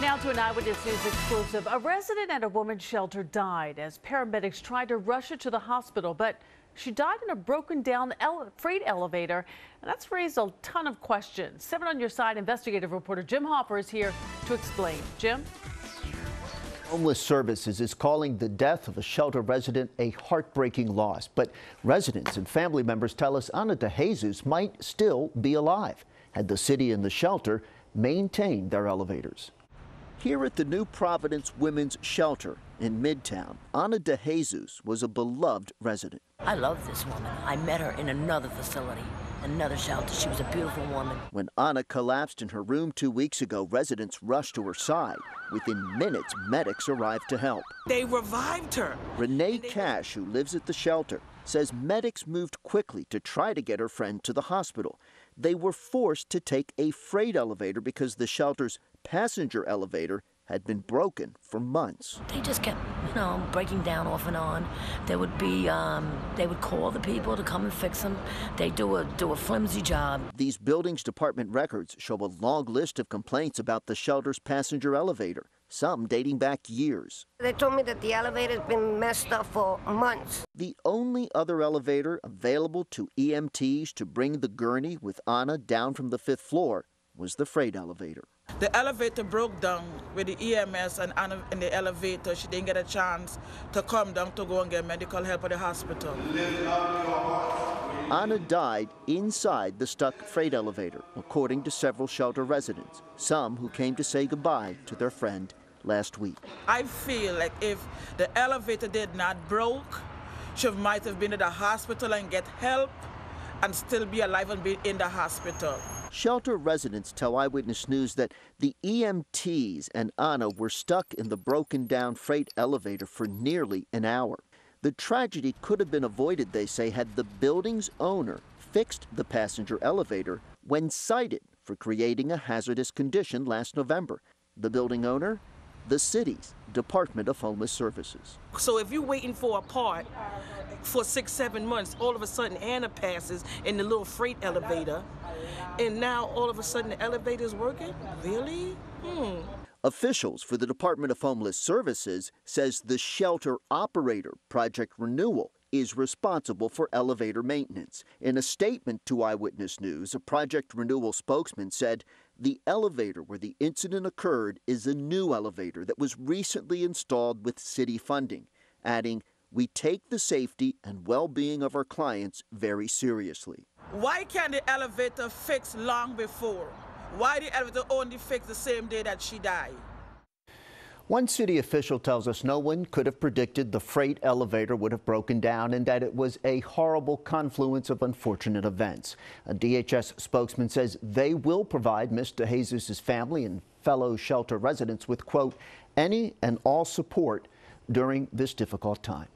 Now to an Eyewitness News exclusive. A resident at a women's shelter died as paramedics tried to rush her to the hospital, but she died in a broken down freight elevator, and that's raised a ton of questions. 7 on Your Side investigative reporter Jim Hopper is here to explain. Jim? Homeless Services is calling the death of a shelter resident a heartbreaking loss, but residents and family members tell us Ana de Jesus might still be alive had the city and the shelter maintained their elevators. Here at the New Providence Women's Shelter in Midtown, Ana de Jesus was a beloved resident. I love this woman. I met her in another facility, another shelter. She was a beautiful woman. When Ana collapsed in her room 2 weeks ago, residents rushed to her side. Within minutes, medics arrived to help. They revived her. Renee Cash, who lives at the shelter, says medics moved quickly to try to get her friend to the hospital. They were forced to take a freight elevator because the shelter's passenger elevator had been broken for months. They just kept, breaking down off and on. They would call the people to come and fix them. They do a flimsy job. These buildings department records show a long list of complaints about the shelter's passenger elevator, some dating back years. They told me that the elevator's been messed up for months. The only other elevator available to EMTs to bring the gurney with Ana down from the 5th floor was the freight elevator. The elevator broke down with the EMS, and Anna in the elevator, she didn't get a chance to come down to go and get medical help at the hospital. Ana died inside the stuck freight elevator, according to several shelter residents, some who came to say goodbye to their friend last week. I feel like if the elevator did not broke, she might have been at the hospital and get help and still be alive and be in the hospital. Shelter residents tell Eyewitness News that the EMTs and Ana were stuck in the broken down freight elevator for nearly an hour. The tragedy could have been avoided, they say, had the building's owner fixed the passenger elevator when cited for creating a hazardous condition last November. The building owner? The city's Department of Homeless Services. So if you're waiting for a part for 6-7 months, all of a sudden Anna passes in the little freight elevator, and now all of a sudden the elevator's working? Really? Officials for the Department of Homeless Services says the shelter operator, Project Renewal, is responsible for elevator maintenance. In a statement to Eyewitness News, a Project Renewal spokesman said the elevator where the incident occurred is a new elevator that was recently installed with city funding, adding, "We take the safety and well-being of our clients very seriously." Why can't the elevator fix long before? Why the elevator only fix the same day that she died? One city official tells us no one could have predicted the freight elevator would have broken down and that it was a horrible confluence of unfortunate events. A DHS spokesman says they will provide Ms. de Jesus' family and fellow shelter residents with, quote, any and all support during this difficult time.